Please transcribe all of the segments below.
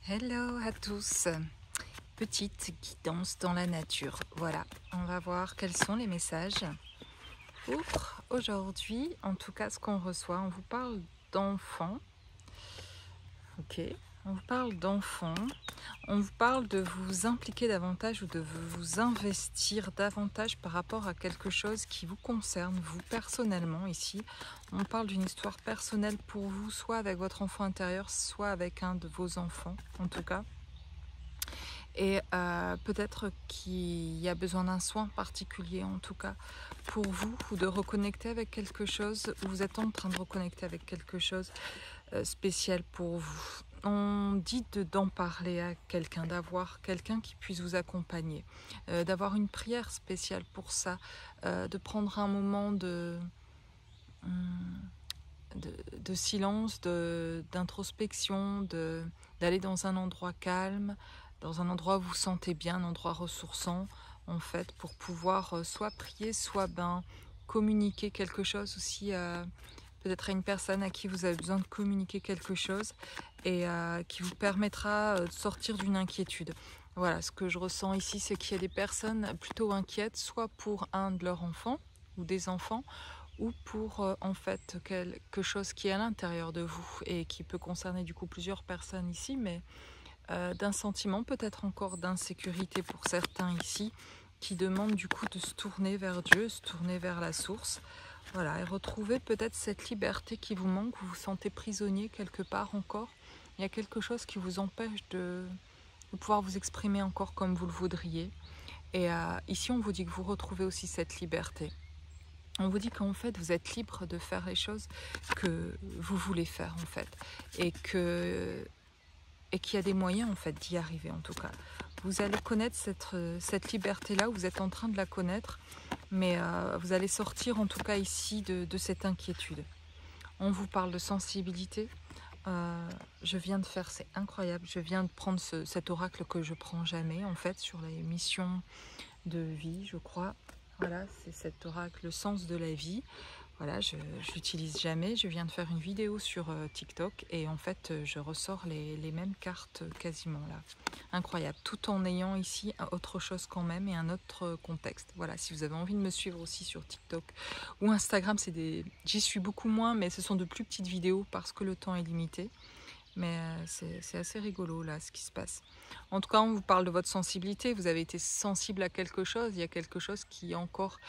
Hello à tous, petite guidance dans la nature. Voilà, on va voir quels sont les messages pour aujourd'hui. En tout cas, ce qu'on reçoit, on vous parle d'enfants. Ok, on vous parle d'enfants. On vous parle de vous impliquer davantage ou de vous investir davantage par rapport à quelque chose qui vous concerne, vous personnellement. Ici, on parle d'une histoire personnelle pour vous, soit avec votre enfant intérieur, soit avec un de vos enfants, en tout cas. Et peut-être qu'il y a besoin d'un soin particulier, en tout cas, pour vous, ou de reconnecter avec quelque chose, ou vous êtes en train de reconnecter avec quelque chose spécial pour vous. On dit d'en parler à quelqu'un, d'avoir quelqu'un qui puisse vous accompagner, d'avoir une prière spéciale pour ça, de prendre un moment de silence, d'introspection, d'aller dans un endroit calme, dans un endroit où vous vous sentez bien, un endroit ressourçant, en fait, pour pouvoir soit prier, soit communiquer quelque chose aussi, peut-être à une personne à qui vous avez besoin de communiquer quelque chose et qui vous permettra de sortir d'une inquiétude. Voilà, ce que je ressens ici, c'est qu'il y a des personnes plutôt inquiètes, soit pour un de leurs enfants ou des enfants, ou pour en fait quelque chose qui est à l'intérieur de vous et qui peut concerner du coup plusieurs personnes ici, mais d'un sentiment peut-être encore d'insécurité pour certains ici, qui demandent du coup de se tourner vers Dieu, se tourner vers la source, voilà, et retrouver peut-être cette liberté qui vous manque, vous vous sentez prisonnier quelque part encore, il y a quelque chose qui vous empêche de pouvoir vous exprimer encore comme vous le voudriez, et ici on vous dit que vous retrouvez aussi cette liberté. On vous dit qu'en fait, vous êtes libre de faire les choses que vous voulez faire, en fait. Et qu'il y a des moyens, en fait, d'y arriver, en tout cas. Vous allez connaître cette liberté-là, vous êtes en train de la connaître, mais vous allez sortir, en tout cas, ici, de cette inquiétude. On vous parle de sensibilité. Je viens de faire, c'est incroyable, je viens de prendre cet oracle que je prends jamais, en fait, sur les missions de vie, je crois. Voilà, c'est cet oracle, le sens de la vie. Voilà, je l'utilise jamais. Je viens de faire une vidéo sur TikTok et en fait, je ressors les mêmes cartes quasiment là. Incroyable, tout en ayant ici autre chose quand même et un autre contexte. Voilà, si vous avez envie de me suivre aussi sur TikTok ou Instagram, j'y suis beaucoup moins, mais ce sont de plus petites vidéos parce que le temps est limité. Mais c'est assez rigolo là ce qui se passe. En tout cas, on vous parle de votre sensibilité. Vous avez été sensible à quelque chose. Il y a quelque chose qui est encore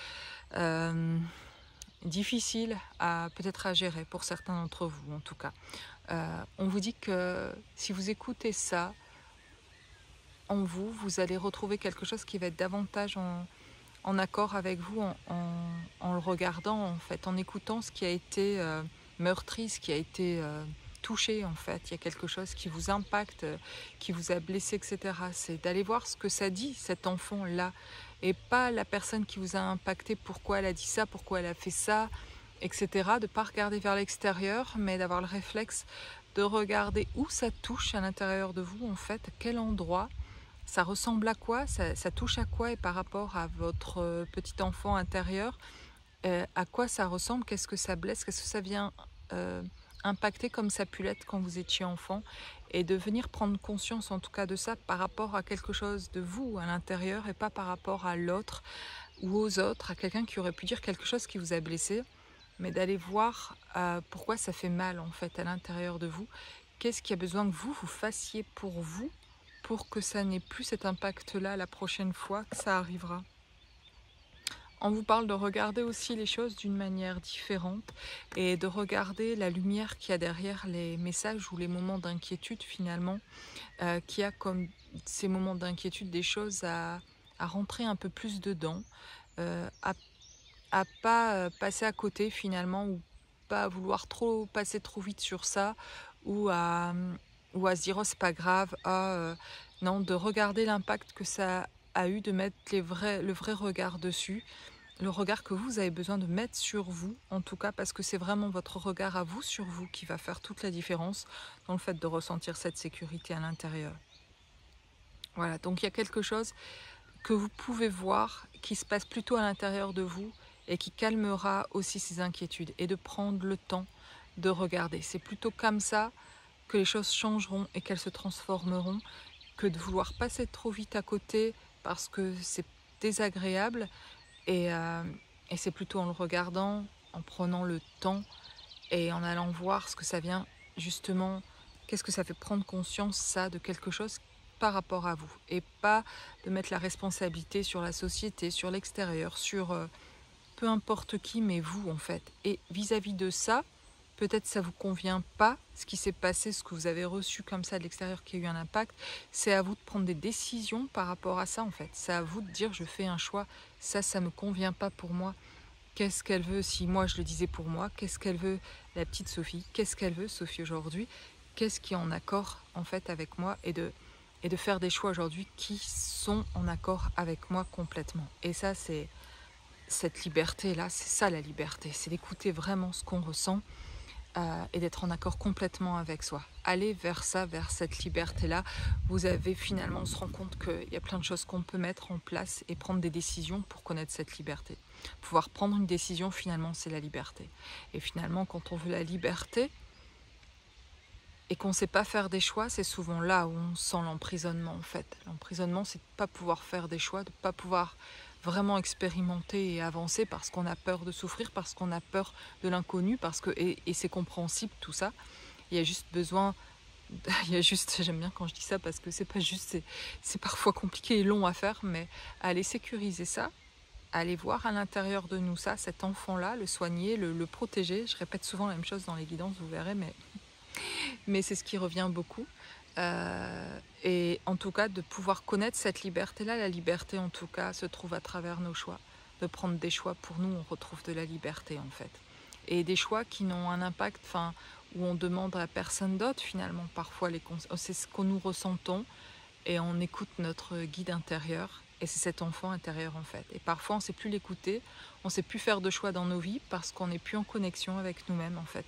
difficile peut-être à gérer pour certains d'entre vous en tout cas. On vous dit que si vous écoutez ça en vous, vous allez retrouver quelque chose qui va être davantage en accord avec vous en le regardant en fait, en écoutant ce qui a été meurtri, ce qui a été touché en fait. Il y a quelque chose qui vous impacte, qui vous a blessé, etc. C'est d'aller voir ce que ça dit cet enfant-là et pas la personne qui vous a impacté, pourquoi elle a dit ça, pourquoi elle a fait ça, etc. De ne pas regarder vers l'extérieur, mais d'avoir le réflexe de regarder où ça touche à l'intérieur de vous en fait, à quel endroit. Ça ressemble à quoi, ça touche à quoi et par rapport à votre petit enfant intérieur, à quoi ça ressemble, qu'est-ce que ça blesse, qu'est-ce que ça vient impacter comme ça a pu l'être quand vous étiez enfant et de venir prendre conscience en tout cas de ça par rapport à quelque chose de vous à l'intérieur et pas par rapport à l'autre ou aux autres, à quelqu'un qui aurait pu dire quelque chose qui vous a blessé, mais d'aller voir pourquoi ça fait mal en fait à l'intérieur de vous, qu'est-ce qu'il y a besoin que vous fassiez pour vous pour que ça n'ait plus cet impact-là la prochaine fois que ça arrivera. On vous parle de regarder aussi les choses d'une manière différente et de regarder la lumière qu'il y a derrière les messages ou les moments d'inquiétude finalement, qu'il y a comme ces moments d'inquiétude des choses à rentrer un peu plus dedans, à pas passer à côté finalement ou pas vouloir trop passer trop vite sur ça ou à se dire oh c'est pas grave, non, de regarder l'impact que ça a eu, de mettre le vrai regard dessus, le regard que vous avez besoin de mettre sur vous en tout cas, parce que c'est vraiment votre regard à vous sur vous qui va faire toute la différence dans le fait de ressentir cette sécurité à l'intérieur. Voilà, donc il y a quelque chose que vous pouvez voir qui se passe plutôt à l'intérieur de vous et qui calmera aussi ces inquiétudes et de prendre le temps de regarder. C'est plutôt comme ça que les choses changeront et qu'elles se transformeront, que de vouloir passer trop vite à côté parce que c'est désagréable. Et, euh, et c'est plutôt en le regardant, en prenant le temps et en allant voir ce que ça vient justement, qu'est-ce que ça fait prendre conscience ça de quelque chose par rapport à vous, et pas de mettre la responsabilité sur la société, sur l'extérieur, sur peu importe qui, mais vous en fait. Et vis-à-vis de ça, peut-être ça vous convient pas, ce qui s'est passé, ce que vous avez reçu comme ça de l'extérieur qui a eu un impact. C'est à vous de prendre des décisions par rapport à ça en fait. C'est à vous de dire je fais un choix, ça me convient pas pour moi. Qu'est-ce qu'elle veut si moi je le disais pour moi? Qu'est-ce qu'elle veut la petite Sophie? Qu'est-ce qu'elle veut Sophie aujourd'hui? Qu'est-ce qui est en accord en fait avec moi? Et de faire des choix aujourd'hui qui sont en accord avec moi complètement. Et ça c'est cette liberté-là, c'est ça la liberté, c'est d'écouter vraiment ce qu'on ressent et d'être en accord complètement avec soi. Aller vers ça, vers cette liberté-là, vous avez finalement, on se rend compte qu'il y a plein de choses qu'on peut mettre en place et prendre des décisions pour connaître cette liberté. Pouvoir prendre une décision, finalement, c'est la liberté. Et finalement, quand on veut la liberté et qu'on ne sait pas faire des choix, c'est souvent là où on sent l'emprisonnement en fait. L'emprisonnement, c'est de ne pas pouvoir faire des choix, de ne pas pouvoir vraiment expérimenter et avancer parce qu'on a peur de souffrir, parce qu'on a peur de l'inconnu, parce que et c'est compréhensible tout ça. Il y a juste besoin, il y a juste, j'aime bien quand je dis ça parce que c'est pas juste, c'est parfois compliqué et long à faire, mais aller sécuriser ça, aller voir à l'intérieur de nous ça, cet enfant-là, le soigner, le protéger. Je répète souvent la même chose dans les guidances, vous verrez, mais c'est ce qui revient beaucoup. Et en tout cas, de pouvoir connaître cette liberté-là, la liberté en tout cas se trouve à travers nos choix. De prendre des choix pour nous, on retrouve de la liberté en fait. Et des choix qui n'ont un impact, enfin, où on demande à personne d'autre finalement, parfois c'est ce que nous ressentons et on écoute notre guide intérieur. Et c'est cet enfant intérieur en fait. Et parfois on ne sait plus l'écouter, on ne sait plus faire de choix dans nos vies parce qu'on n'est plus en connexion avec nous-mêmes en fait.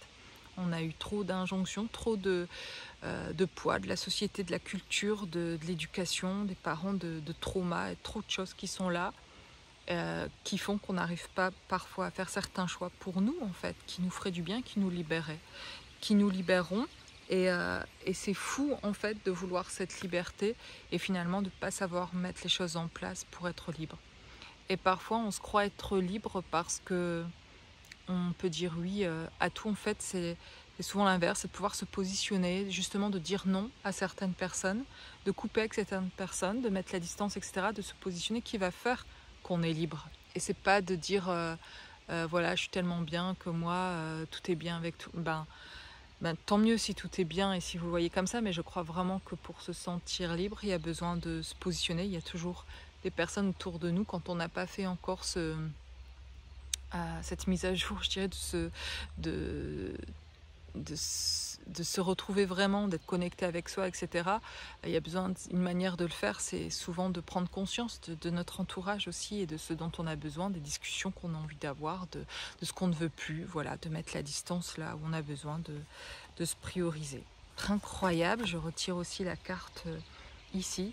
On a eu trop d'injonctions, trop de poids de la société, de la culture, de l'éducation, des parents, de traumas, et trop de choses qui sont là, qui font qu'on n'arrive pas parfois à faire certains choix pour nous, en fait, qui nous feraient du bien, qui nous libéraient, qui nous libéreront. Et c'est fou, en fait, de vouloir cette liberté et finalement de ne pas savoir mettre les choses en place pour être libre. Et parfois, on se croit être libre parce que on peut dire oui à tout. En fait, c'est souvent l'inverse, c'est de pouvoir se positionner, justement de dire non à certaines personnes, de couper avec certaines personnes, de mettre la distance, etc., de se positionner qui va faire qu'on est libre. Et c'est pas de dire voilà, je suis tellement bien que moi, tout est bien avec tout. Ben, tant mieux si tout est bien et si vous le voyez comme ça, mais je crois vraiment que pour se sentir libre, il y a besoin de se positionner. Il y a toujours des personnes autour de nous quand on n'a pas fait encore cette mise à jour, je dirais, de, de se retrouver vraiment, d'être connecté avec soi, etc. Il y a besoin d'une manière de le faire, c'est souvent de prendre conscience de notre entourage aussi et de ce dont on a besoin, des discussions qu'on a envie d'avoir, de ce qu'on ne veut plus, voilà, de mettre la distance là où on a besoin de se prioriser. Incroyable, je retire aussi la carte ici,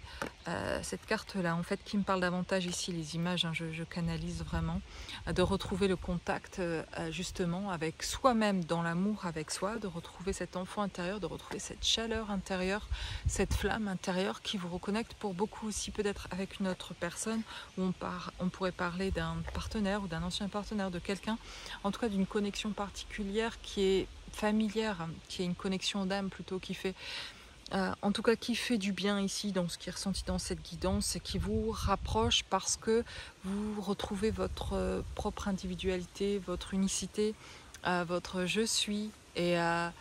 cette carte-là, en fait, qui me parle davantage ici, les images, hein, je canalise vraiment, de retrouver le contact justement avec soi-même, dans l'amour avec soi, de retrouver cet enfant intérieur, de retrouver cette chaleur intérieure, cette flamme intérieure qui vous reconnecte pour beaucoup aussi peut-être avec une autre personne, où on pourrait parler d'un partenaire ou d'un ancien partenaire, de quelqu'un, en tout cas d'une connexion particulière qui est familière, qui est une connexion d'âme plutôt, qui fait en tout cas qui fait du bien ici dans ce qui est ressenti dans cette guidance et qui vous rapproche parce que vous retrouvez votre propre individualité, votre unicité, votre je suis et ça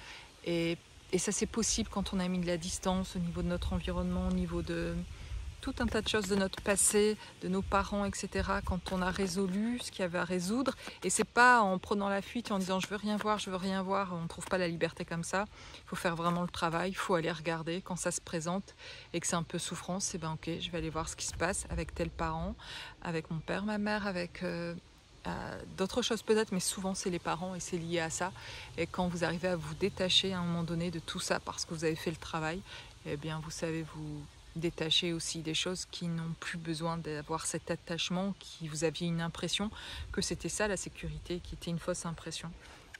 c'est possible quand on a mis de la distance au niveau de notre environnement, au niveau de tout un tas de choses de notre passé, de nos parents, etc. Quand on a résolu ce qu'il y avait à résoudre, et c'est pas en prenant la fuite et en disant je veux rien voir, on ne trouve pas la liberté comme ça. Il faut faire vraiment le travail, il faut aller regarder quand ça se présente et que c'est un peu souffrance, c'est ben ok, je vais aller voir ce qui se passe avec tel parent, avec mon père, ma mère, avec d'autres choses peut-être, mais souvent c'est les parents et c'est lié à ça. Et quand vous arrivez à vous détacher à un moment donné de tout ça parce que vous avez fait le travail, eh bien vous savez vous détacher aussi des choses qui n'ont plus besoin d'avoir cet attachement, qui vous aviez une impression que c'était ça la sécurité, qui était une fausse impression.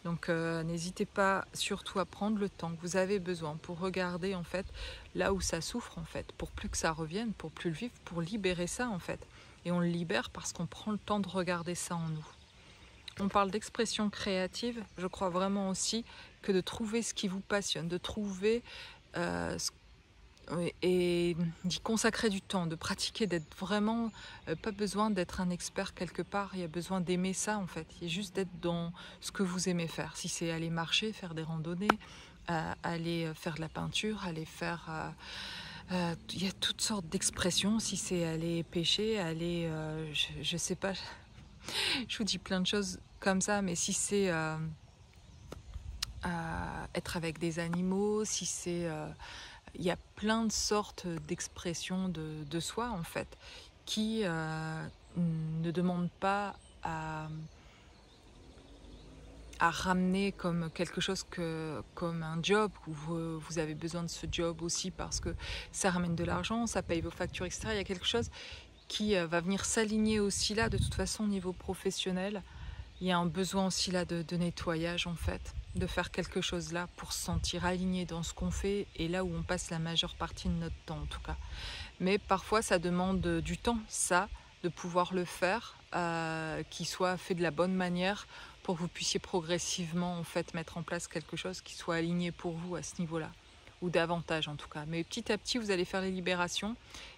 Donc n'hésitez pas surtout à prendre le temps que vous avez besoin pour regarder en fait là où ça souffre en fait, pour plus que ça revienne, pour plus le vivre, pour libérer ça en fait. Et on le libère parce qu'on prend le temps de regarder ça en nous. On parle d'expression créative, je crois vraiment aussi que de trouver ce qui vous passionne, de trouver oui, et d'y consacrer du temps, de pratiquer, d'être vraiment, pas besoin d'être un expert quelque part, il y a besoin d'aimer ça en fait, il y a juste d'être dans ce que vous aimez faire. Si c'est aller marcher, faire des randonnées, aller faire de la peinture, aller faire... il y a toutes sortes d'expressions, si c'est aller pêcher, aller... je sais pas, je vous dis plein de choses comme ça, mais si c'est être avec des animaux, si c'est... il y a plein de sortes d'expressions de soi, en fait, qui ne demandent pas à ramener comme quelque chose comme un job, où vous avez besoin de ce job aussi parce que ça ramène de l'argent, ça paye vos factures, etc. Il y a quelque chose qui va venir s'aligner aussi là, de toute façon, au niveau professionnel. Il y a un besoin aussi là de nettoyage, en fait, de faire quelque chose là pour se sentir aligné dans ce qu'on fait et là où on passe la majeure partie de notre temps, en tout cas. Mais parfois, ça demande du temps, ça, de pouvoir le faire, qui soit fait de la bonne manière pour que vous puissiez progressivement, en fait, mettre en place quelque chose qui soit aligné pour vous à ce niveau-là, ou davantage en tout cas. Mais petit à petit, vous allez faire les libérations,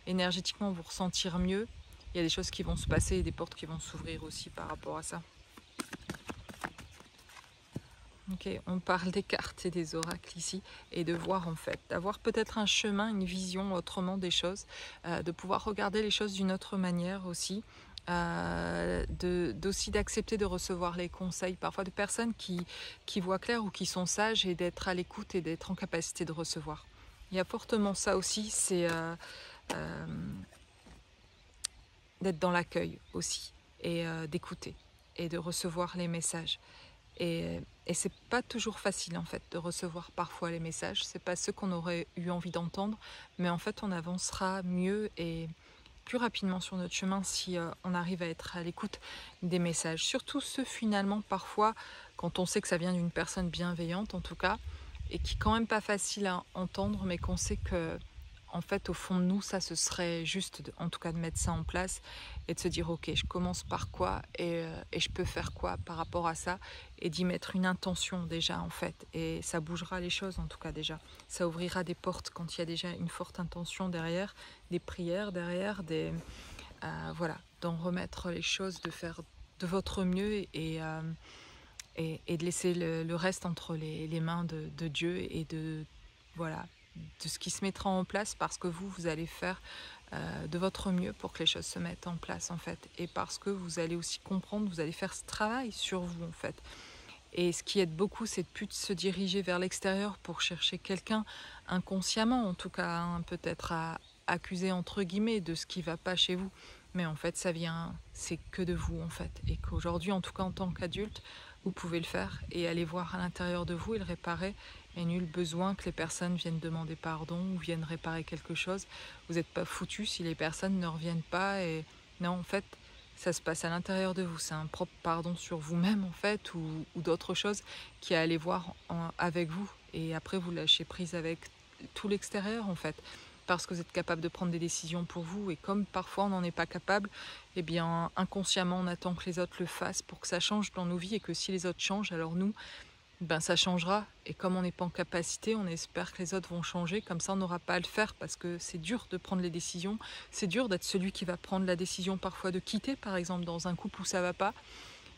énergétiquement, vous ressentir mieux. Il y a des choses qui vont se passer et des portes qui vont s'ouvrir aussi par rapport à ça. Ok, on parle des cartes et des oracles ici, et de voir en fait, d'avoir peut-être un chemin, une vision autrement des choses, de pouvoir regarder les choses d'une autre manière aussi, d'aussi d'accepter de recevoir les conseils parfois de personnes qui voient clair ou qui sont sages, et d'être à l'écoute et d'être en capacité de recevoir. Il y a fortement ça aussi, c'est d'être dans l'accueil aussi, et d'écouter, et de recevoir les messages. Et c'est pas toujours facile en fait de recevoir parfois les messages, c'est pas ceux qu'on aurait eu envie d'entendre, mais en fait on avancera mieux et plus rapidement sur notre chemin si on arrive à être à l'écoute des messages. Surtout ceux finalement parfois quand on sait que ça vient d'une personne bienveillante en tout cas, et qui est quand même pas facile à entendre, mais qu'on sait que en fait au fond de nous ça ce serait juste en tout cas de mettre ça en place et de se dire ok, je commence par quoi et je peux faire quoi par rapport à ça, et d'y mettre une intention déjà en fait, et ça bougera les choses en tout cas déjà, ça ouvrira des portes quand il y a déjà une forte intention derrière, des prières derrière, voilà, d'en remettre les choses, de faire de votre mieux et de laisser le reste entre les mains de Dieu et de voilà, de ce qui se mettra en place, parce que vous allez faire de votre mieux pour que les choses se mettent en place en fait, et parce que vous allez aussi comprendre, vous allez faire ce travail sur vous en fait. Et ce qui aide beaucoup, c'est de plus se diriger vers l'extérieur pour chercher quelqu'un inconsciemment, en tout cas, hein, peut-être à accuser entre guillemets de ce qui ne va pas chez vous. Mais en fait, ça vient, c'est que de vous en fait. Et qu'aujourd'hui, en tout cas en tant qu'adulte, vous pouvez le faire et aller voir à l'intérieur de vous et le réparer. Et nul besoin que les personnes viennent demander pardon ou viennent réparer quelque chose. Vous n'êtes pas foutu si les personnes ne reviennent pas. Et non, en fait, ça se passe à l'intérieur de vous. C'est un propre pardon sur vous-même en fait, ou d'autres choses qui à aller voir avec vous. Et après, vous lâchez prise avec tout l'extérieur en fait, parce que vous êtes capable de prendre des décisions pour vous. Et comme parfois on n'en est pas capable, eh bien inconsciemment on attend que les autres le fassent pour que ça change dans nos vies, et que si les autres changent, alors nous, ben ça changera. Et comme on n'est pas en capacité, on espère que les autres vont changer, comme ça on n'aura pas à le faire, parce que c'est dur de prendre les décisions, c'est dur d'être celui qui va prendre la décision parfois de quitter, par exemple dans un couple où ça va pas.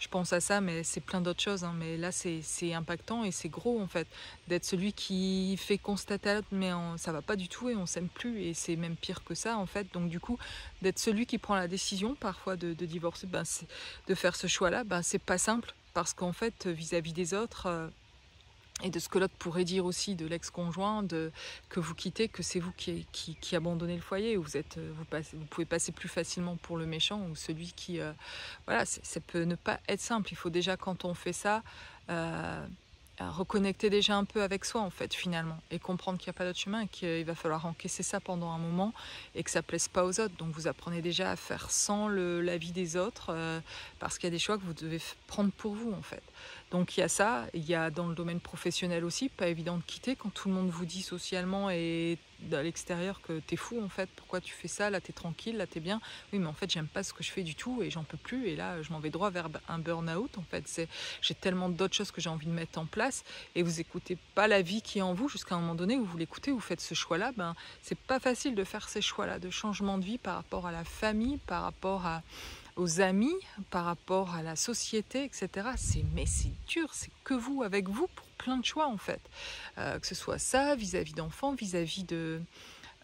Je pense à ça, mais c'est plein d'autres choses, hein. Mais là, c'est impactant et c'est gros, en fait, d'être celui qui fait constater à l'autre, mais ça va pas du tout et on s'aime plus, et c'est même pire que ça, en fait. Donc, du coup, d'être celui qui prend la décision, parfois, de divorcer, ben, de faire ce choix-là, ben, c'est pas simple, parce qu'en fait, vis-à-vis des autres... et de ce que l'autre pourrait dire aussi de l'ex-conjoint, que vous quittez, que c'est vous qui abandonnez le foyer, où vous pouvez passer plus facilement pour le méchant ou celui qui... voilà, ça peut ne pas être simple. Il faut déjà, quand on fait ça, reconnecter déjà un peu avec soi, en fait, finalement, et comprendre qu'il n'y a pas d'autre chemin, et qu'il va falloir encaisser ça pendant un moment, et que ça ne plaise pas aux autres. Donc vous apprenez déjà à faire sans l'avis des autres, parce qu'il y a des choix que vous devez prendre pour vous, en fait. Donc il y a ça, il y a dans le domaine professionnel aussi, pas évident de quitter quand tout le monde vous dit socialement et à l'extérieur que t'es fou en fait, pourquoi tu fais ça, là t'es tranquille, là t'es bien. Oui mais en fait j'aime pas ce que je fais du tout et j'en peux plus et là je m'en vais droit vers un burn-out en fait. J'ai tellement d'autres choses que j'ai envie de mettre en place et vous écoutez pas la vie qui est en vous jusqu'à un moment donné où vous l'écoutez, vous faites ce choix-là, ben c'est pas facile de faire ces choix-là, de changement de vie par rapport à la famille, par rapport aux amis, par rapport à la société, etc. Mais c'est dur, c'est que vous, avec vous, pour plein de choix en fait. Que ce soit ça, vis-à-vis d'enfants, vis-à-vis de...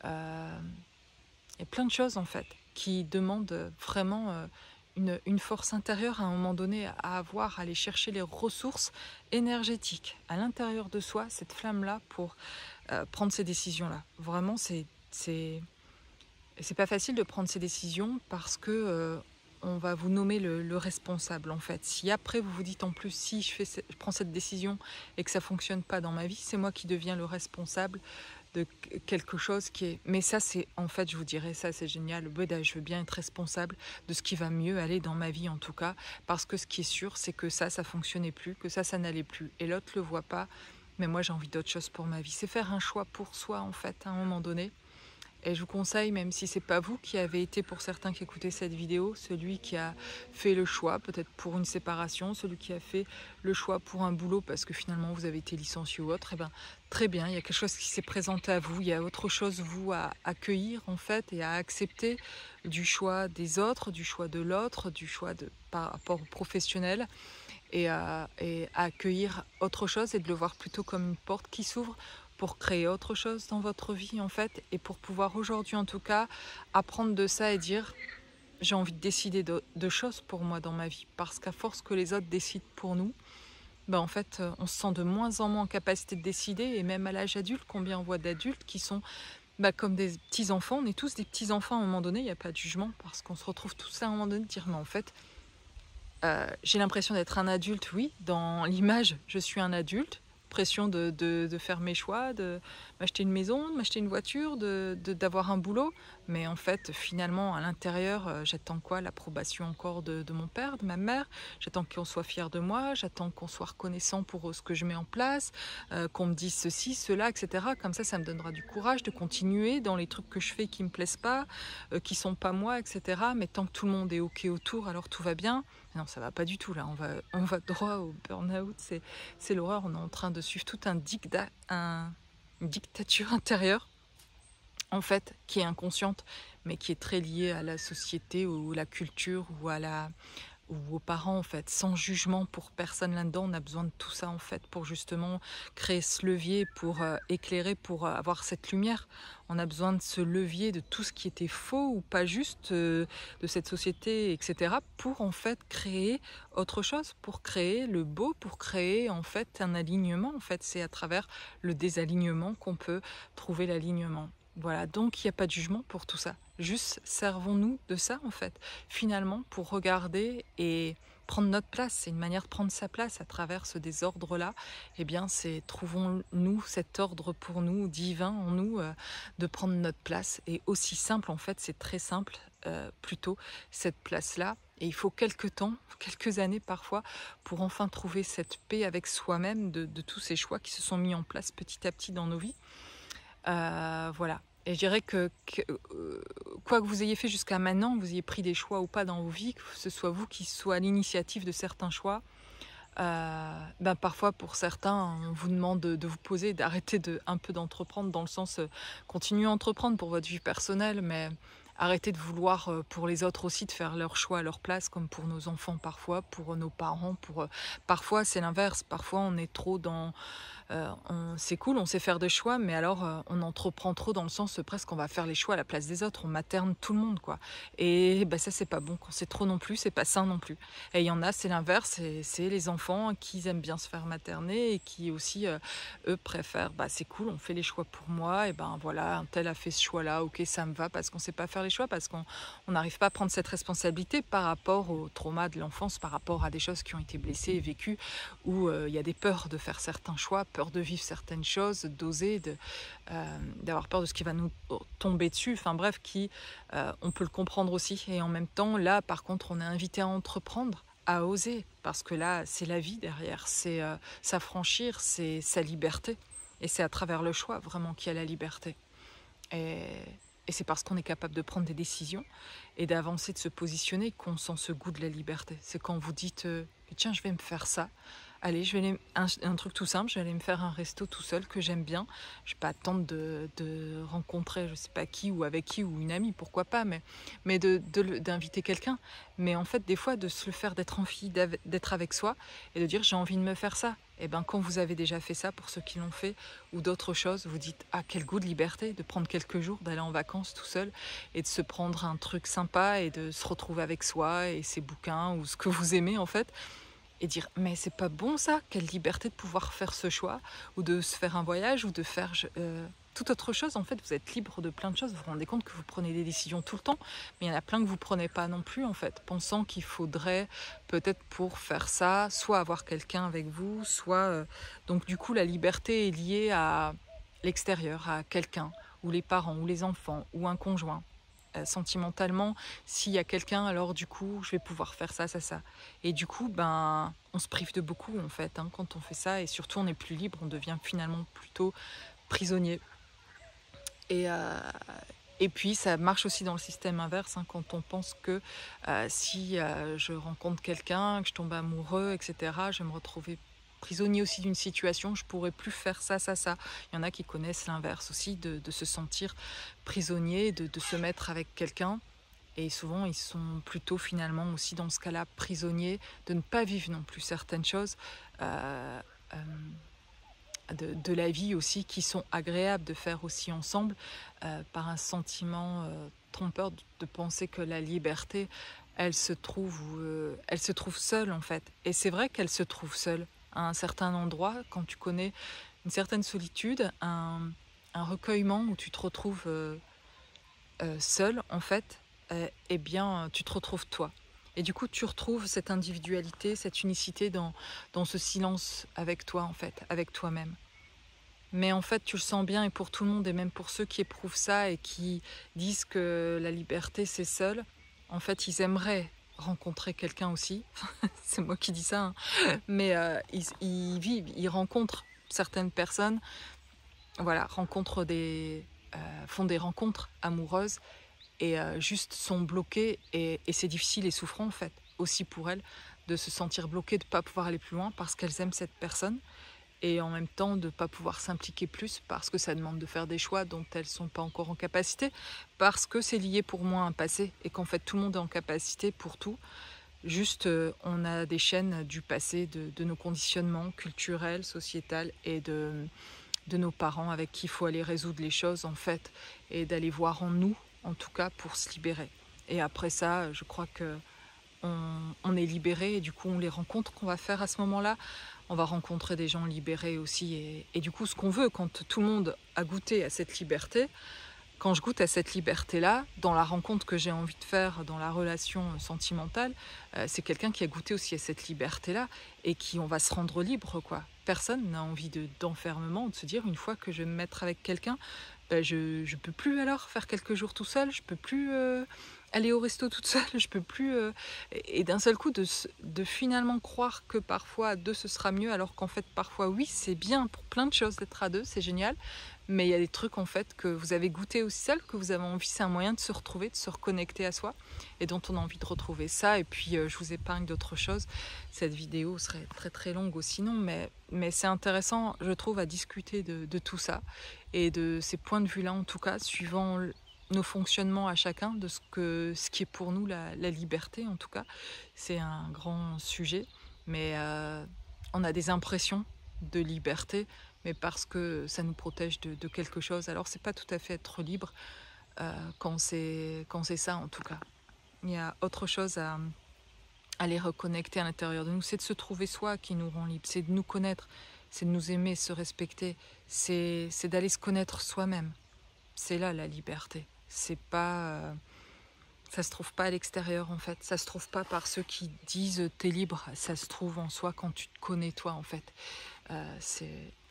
il y a plein de choses en fait qui demandent vraiment une force intérieure à un moment donné à avoir, à aller chercher les ressources énergétiques à l'intérieur de soi, cette flamme-là pour prendre ces décisions-là. Vraiment, c'est pas facile de prendre ces décisions parce que on va vous nommer le responsable en fait. Si après vous vous dites en plus si je prends cette décision et que ça fonctionne pas dans ma vie, c'est moi qui deviens le responsable de quelque chose qui est... Mais ça c'est en fait, je vous dirais, ça c'est génial, je veux bien être responsable de ce qui va mieux aller dans ma vie en tout cas, parce que ce qui est sûr c'est que ça fonctionnait plus, que ça n'allait plus et l'autre le voit pas, mais moi j'ai envie d'autre chose pour ma vie. C'est faire un choix pour soi en fait à un moment donné. Et je vous conseille, même si c'est pas vous qui avez été, pour certains qui écoutaient cette vidéo, celui qui a fait le choix, peut-être pour une séparation, celui qui a fait le choix pour un boulot parce que finalement vous avez été licencié ou autre, et ben très bien, il y a quelque chose qui s'est présenté à vous, il y a autre chose vous à accueillir en fait et à accepter du choix des autres, du choix de l'autre, du choix par rapport au professionnel et à accueillir autre chose et de le voir plutôt comme une porte qui s'ouvre pour créer autre chose dans votre vie en fait et pour pouvoir aujourd'hui en tout cas apprendre de ça et dire j'ai envie de décider de choses pour moi dans ma vie parce qu'à force que les autres décident pour nous, ben en fait on se sent de moins en moins en capacité de décider et même à l'âge adulte, combien on voit d'adultes qui sont comme des petits-enfants, on est tous des petits-enfants à un moment donné, il n'y a pas de jugement parce qu'on se retrouve tous à un moment donné de dire mais en fait j'ai l'impression d'être un adulte, oui, dans l'image je suis un adulte, pression de faire mes choix, de m'acheter une maison, de m'acheter une voiture, d'avoir un boulot. Mais en fait, finalement, à l'intérieur, j'attends quoi? L'approbation encore de mon père, de ma mère. J'attends qu'on soit fier de moi. J'attends qu'on soit reconnaissant pour ce que je mets en place, qu'on me dise ceci, cela, etc. Comme ça me donnera du courage de continuer dans les trucs que je fais qui me plaisent pas, qui sont pas moi, etc. Mais tant que tout le monde est OK autour, alors tout va bien. Non, ça va pas du tout là. On va droit au burn-out. C'est l'horreur. On est en train de suivre tout une dictature intérieure, en fait, qui est inconsciente, mais qui est très liée à la société ou la culture ou aux parents, en fait, sans jugement pour personne là-dedans. On a besoin de tout ça, en fait, pour justement créer ce levier, pour éclairer, pour avoir cette lumière. On a besoin de ce levier, de tout ce qui était faux ou pas juste de cette société, etc., pour, en fait, créer autre chose, pour créer le beau, pour créer, en fait, un alignement. En fait, c'est à travers le désalignement qu'on peut trouver l'alignement. Voilà, donc il n'y a pas de jugement pour tout ça. Juste servons-nous de ça en fait, finalement, pour regarder et prendre notre place. C'est une manière de prendre sa place à travers ce désordre-là. Eh bien, c'est trouvons-nous cet ordre pour nous, divin en nous, de prendre notre place. Et aussi simple, en fait, c'est très simple, plutôt, cette place-là. Et il faut quelques temps, quelques années parfois, pour enfin trouver cette paix avec soi-même de tous ces choix qui se sont mis en place petit à petit dans nos vies. Voilà. Et je dirais que quoi que vous ayez fait jusqu'à maintenant, que vous ayez pris des choix ou pas dans vos vies, que ce soit vous qui soyez à l'initiative de certains choix, parfois pour certains, on vous demande de vous poser, d'arrêter un peu d'entreprendre dans le sens, continuez à entreprendre pour votre vie personnelle, mais arrêtez de vouloir pour les autres aussi de faire leur choix à leur place, comme pour nos enfants parfois, pour nos parents. Parfois c'est l'inverse, parfois on est trop dans... c'est cool, on sait faire des choix, mais alors on entreprend trop dans le sens presque on va faire les choix à la place des autres, on materne tout le monde quoi. Et ça c'est pas bon, quand c'est trop non plus, c'est pas sain non plus. Et il y en a, c'est l'inverse, c'est les enfants qui aiment bien se faire materner et qui aussi eux préfèrent, c'est cool, on fait les choix pour moi, et voilà, un tel a fait ce choix là, ok ça me va, parce qu'on sait pas faire les choix, parce qu'on n'arrive pas à prendre cette responsabilité par rapport au trauma de l'enfance, par rapport à des choses qui ont été blessées et vécues, où il y a des peurs de faire certains choix, peur de vivre certaines choses, d'oser, d'avoir peur de ce qui va nous tomber dessus, enfin bref, on peut le comprendre aussi. Et en même temps, là, par contre, on est invité à entreprendre, à oser, parce que là, c'est la vie derrière, c'est s'affranchir, c'est sa liberté. Et c'est à travers le choix vraiment qu'il y a la liberté. Et, et c'est parce qu'on est capable de prendre des décisions et d'avancer, de se positionner qu'on sent ce goût de la liberté. C'est quand vous dites tiens, je vais me faire ça. Allez, je vais aller, un truc tout simple, je vais aller me faire un resto tout seul que j'aime bien. Je ne vais pas attendre de rencontrer je sais pas qui ou avec qui ou une amie, pourquoi pas, mais d'inviter quelqu'un. Mais en fait, des fois, de se le faire, d'être envie, d'être avec soi et de dire j'ai envie de me faire ça. Et bien quand vous avez déjà fait ça, pour ceux qui l'ont fait, ou d'autres choses, vous dites ah quel goût de liberté, de prendre quelques jours, d'aller en vacances tout seul et de se prendre un truc sympa et de se retrouver avec soi et ses bouquins ou ce que vous aimez en fait. Et dire mais c'est pas bon ça, quelle liberté de pouvoir faire ce choix, ou de se faire un voyage, ou de faire toute autre chose. En fait, vous êtes libre de plein de choses. Vous vous rendez compte que vous prenez des décisions tout le temps, mais il y en a plein que vous prenez pas non plus en fait, pensant qu'il faudrait peut-être pour faire ça, soit avoir quelqu'un avec vous, soit donc du coup la liberté est liée à l'extérieur, à quelqu'un, ou les parents, ou les enfants, ou un conjoint. Sentimentalement, s'il y a quelqu'un, alors du coup, je vais pouvoir faire ça, ça, ça. Et du coup, ben, on se prive de beaucoup en fait quand on fait ça, et surtout on est plus libre, on devient finalement plutôt prisonnier. Et, euh, et puis ça marche aussi dans le système inverse, quand on pense que si je rencontre quelqu'un, que je tombe amoureux, etc., je vais me retrouver prisonnier aussi d'une situation, je pourrais plus faire ça, ça, ça. Il y en a qui connaissent l'inverse aussi, de se sentir prisonnier, de se mettre avec quelqu'un. Et souvent, ils sont plutôt finalement aussi dans ce cas-là prisonniers, de ne pas vivre non plus certaines choses euh, euh, de la vie aussi, qui sont agréables de faire aussi ensemble, par un sentiment trompeur de penser que la liberté, elle se trouve seule en fait. Et c'est vrai qu'elle se trouve seule à un certain endroit, quand tu connais une certaine solitude, un recueillement où tu te retrouves seul en fait, eh bien tu te retrouves toi. Et du coup tu retrouves cette individualité, cette unicité dans ce silence avec toi en fait, avec toi-même. Mais en fait tu le sens bien, et pour tout le monde, et même pour ceux qui éprouvent ça et qui disent que la liberté c'est seul, en fait ils aimeraient rencontrer quelqu'un aussi. C'est moi qui dis ça, mais ils vivent, ils rencontrent certaines personnes, voilà, font des rencontres amoureuses, et juste sont bloquées, et c'est difficile et souffrant en fait aussi pour elles, de se sentir bloquées, de ne pas pouvoir aller plus loin parce qu'elles aiment cette personne, et en même temps de ne pas pouvoir s'impliquer plus parce que ça demande de faire des choix dont elles ne sont pas encore en capacité, parce que c'est lié pour moi à un passé, et qu'en fait tout le monde est en capacité pour tout. Juste on a des chaînes du passé, de nos conditionnements culturels, sociétals, et de nos parents avec qui il faut aller résoudre les choses en fait, et d'aller voir en nous en tout cas pour se libérer. Et après ça, je crois que on est libéré, et du coup on les rencontre qu'on va faire à ce moment-là. On va rencontrer des gens libérés aussi, et du coup ce qu'on veut quand tout le monde a goûté à cette liberté, quand je goûte à cette liberté-là, dans la rencontre que j'ai envie de faire, dans la relation sentimentale, c'est quelqu'un qui a goûté aussi à cette liberté-là, et qui on va se rendre libre, quoi. Personne n'a envie d'enfermement, de se dire une fois que je vais me mettre avec quelqu'un, ben je peux plus alors faire quelques jours tout seul, je peux plus aller au resto toute seule, je peux plus et d'un seul coup de finalement croire que parfois à deux ce sera mieux, alors qu'en fait parfois oui c'est bien pour plein de choses d'être à deux, c'est génial. Mais il y a des trucs en fait que vous avez goûté aussi seul, que vous avez envie, c'est un moyen de se retrouver, de se reconnecter à soi, et dont on a envie de retrouver ça. Et puis je vous épargne d'autres choses. Cette vidéo serait très très longue aussi, non, mais c'est intéressant, je trouve, à discuter de tout ça, et de ces points de vue-là en tout cas, suivant nos fonctionnements à chacun, de ce qui est pour nous la liberté en tout cas. C'est un grand sujet, mais on a des impressions de liberté, mais parce que ça nous protège de quelque chose. Alors c'est pas tout à fait être libre quand c'est ça en tout cas. Il y a autre chose à les reconnecter à l'intérieur de nous, c'est de se trouver soi qui nous rend libre, c'est de nous connaître, c'est de nous aimer, se respecter, c'est d'aller se connaître soi-même. C'est là la liberté. C'est pas ça se trouve pas à l'extérieur en fait, ça se trouve pas par ceux qui disent t'es libre, ça se trouve en soi quand tu te connais toi en fait.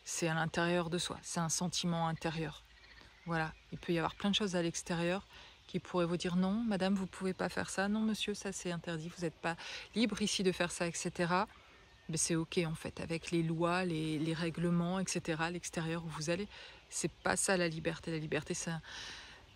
C'est à l'intérieur de soi, c'est un sentiment intérieur. Voilà, il peut y avoir plein de choses à l'extérieur, qui pourrait vous dire non, madame, vous ne pouvez pas faire ça, non, monsieur, ça c'est interdit, vous n'êtes pas libre ici de faire ça, etc. Mais c'est ok en fait, avec les lois, les règlements, etc., à l'extérieur où vous allez. C'est pas ça la liberté. La liberté, c'est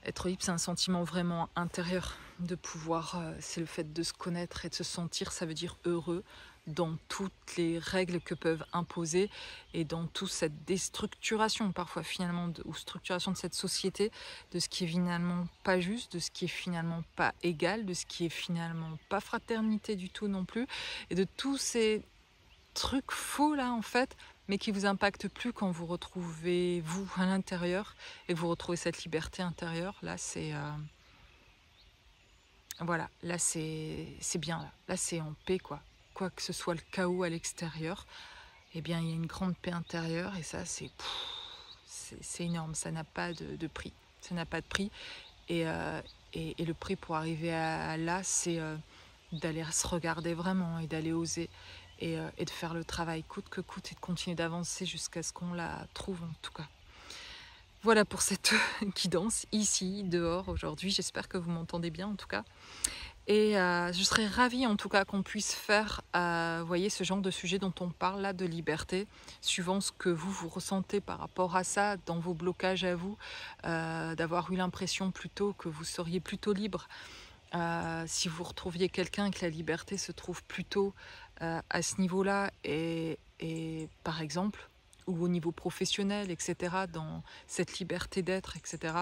être libre, c'est un sentiment vraiment intérieur de pouvoir, c'est le fait de se connaître et de se sentir, ça veut dire heureux dans toutes les règles que peuvent imposer et dans toute cette déstructuration parfois finalement, ou structuration de cette société, de ce qui est finalement pas juste, de ce qui est finalement pas égal, de ce qui est finalement pas fraternité du tout non plus, et de tous ces trucs faux là en fait, mais qui vous impactent plus quand vous retrouvez vous à l'intérieur et que vous retrouvez cette liberté intérieure. Là c'est voilà, là c'est bien, là c'est en paix quoi que ce soit le chaos à l'extérieur, eh bien il y a une grande paix intérieure, et ça c'est énorme, ça n'a pas de prix, ça n'a pas de prix. Et le prix pour arriver à là, c'est d'aller se regarder vraiment et d'aller oser, et de faire le travail coûte que coûte, et de continuer d'avancer jusqu'à ce qu'on la trouve en tout cas. Voilà pour cette guidance ici, dehors, aujourd'hui. J'espère que vous m'entendez bien en tout cas. Et je serais ravie en tout cas qu'on puisse faire, vous voyez, ce genre de sujet dont on parle là, de liberté, suivant ce que vous ressentez par rapport à ça, dans vos blocages à vous, d'avoir eu l'impression plutôt que vous seriez plutôt libre. Si vous retrouviez quelqu'un et que la liberté se trouve plutôt à ce niveau-là, et par exemple, ou au niveau professionnel, etc., dans cette liberté d'être, etc.,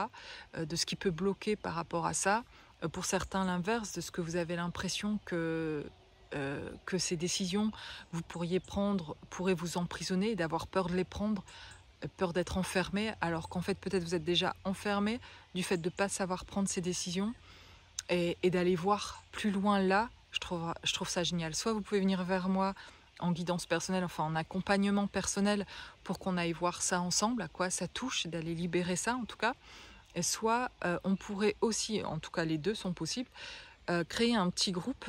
de ce qui peut bloquer par rapport à ça. Pour certains, l'inverse, de ce que vous avez l'impression que ces décisions vous pourriez prendre pourraient vous emprisonner, et d'avoir peur de les prendre, peur d'être enfermé, alors qu'en fait peut-être vous êtes déjà enfermé du fait de ne pas savoir prendre ces décisions, et d'aller voir plus loin là. Je trouve ça génial. Soit vous pouvez venir vers moi en guidance personnelle, enfin en accompagnement personnel, pour qu'on aille voir ça ensemble, à quoi ça touche, d'aller libérer ça en tout cas. Et soit on pourrait aussi, en tout cas les deux sont possibles, créer un petit groupe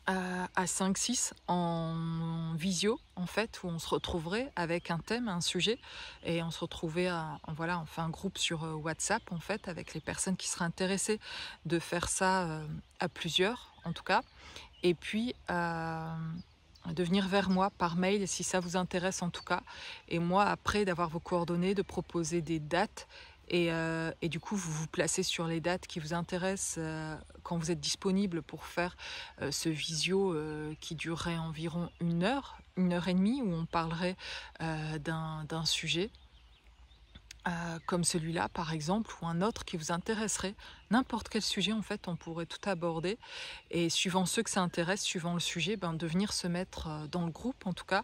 à 5-6 en visio en fait, où on se retrouverait avec un thème, un sujet, et on se retrouvait voilà, on fait un groupe sur WhatsApp en fait, avec les personnes qui seraient intéressées de faire ça à plusieurs en tout cas, et puis de venir vers moi par mail si ça vous intéresse en tout cas, et moi après d'avoir vos coordonnées, de proposer des dates, et du coup vous vous placez sur les dates qui vous intéressent, quand vous êtes disponible pour faire ce visio qui durerait environ 1 heure, 1 heure et demie, où on parlerait d'un sujet comme celui-là par exemple, ou un autre qui vous intéresserait. N'importe quel sujet en fait, on pourrait tout aborder, et suivant ceux que ça intéresse, suivant le sujet, de venir se mettre dans le groupe en tout cas,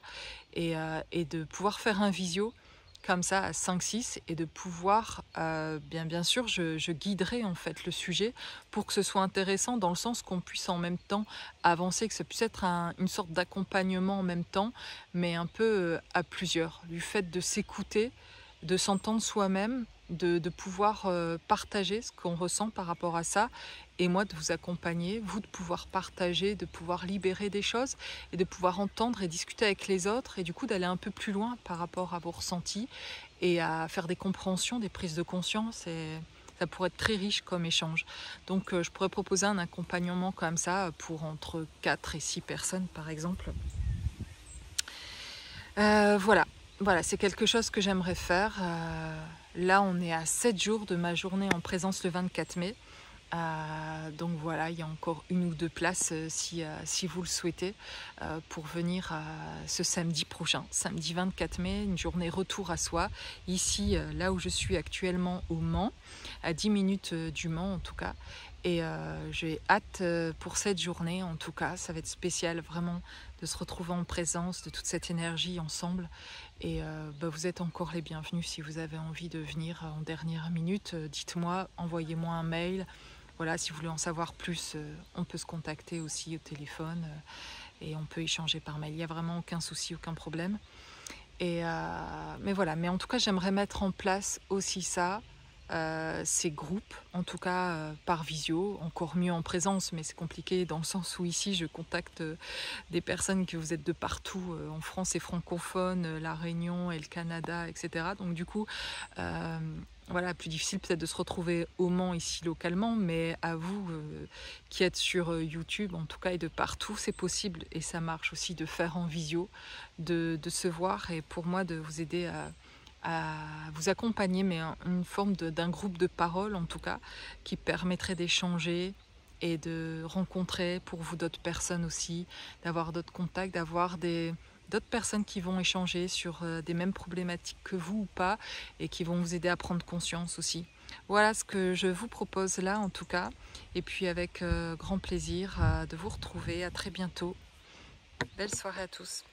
et de pouvoir faire un visio comme ça à 5-6, et de pouvoir, bien sûr, je guiderai en fait le sujet pour que ce soit intéressant, dans le sens qu'on puisse en même temps avancer, que ce puisse être une sorte d'accompagnement en même temps, mais un peu à plusieurs. Du fait de s'écouter, de s'entendre soi-même, de pouvoir partager ce qu'on ressent par rapport à ça, et moi de vous accompagner, vous de pouvoir partager, de pouvoir libérer des choses, et de pouvoir entendre et discuter avec les autres, et du coup d'aller un peu plus loin par rapport à vos ressentis, et à faire des compréhensions, des prises de conscience, et ça pourrait être très riche comme échange. Donc je pourrais proposer un accompagnement comme ça pour entre 4 et 6 personnes par exemple. Voilà. Voilà, c'est quelque chose que j'aimerais faire. Là, on est à 7 jours de ma journée en présence le 24 mai. Donc voilà, il y a encore 1 ou 2 places si vous le souhaitez, pour venir ce samedi prochain, samedi 24 mai, une journée retour à soi, ici, là où je suis actuellement au Mans, à 10 minutes du Mans en tout cas. Et j'ai hâte pour cette journée en tout cas, ça va être spécial vraiment de se retrouver en présence de toute cette énergie ensemble. Et vous êtes encore les bienvenus si vous avez envie de venir en dernière minute. Dites-moi, envoyez-moi un mail. Voilà, si vous voulez en savoir plus, on peut se contacter aussi au téléphone, et on peut échanger par mail. Il n'y a vraiment aucun souci, aucun problème. Mais voilà, mais en tout cas, j'aimerais mettre en place aussi ça, ces groupes, en tout cas par visio, encore mieux en présence, mais c'est compliqué dans le sens où ici je contacte des personnes que vous êtes de partout, en France et francophone, la Réunion et le Canada, etc. Donc du coup, voilà, plus difficile peut-être de se retrouver au Mans ici localement, mais à vous qui êtes sur YouTube en tout cas et de partout, c'est possible et ça marche aussi de faire en visio, de se voir et pour moi de vous aider à vous accompagner, mais une forme d'un groupe de parole en tout cas, qui permettrait d'échanger et de rencontrer pour vous d'autres personnes aussi, d'avoir d'autres contacts, d'avoir d'autres personnes qui vont échanger sur des mêmes problématiques que vous ou pas et qui vont vous aider à prendre conscience aussi. Voilà ce que je vous propose là en tout cas. Et puis avec grand plaisir de vous retrouver. À très bientôt. Belle soirée à tous.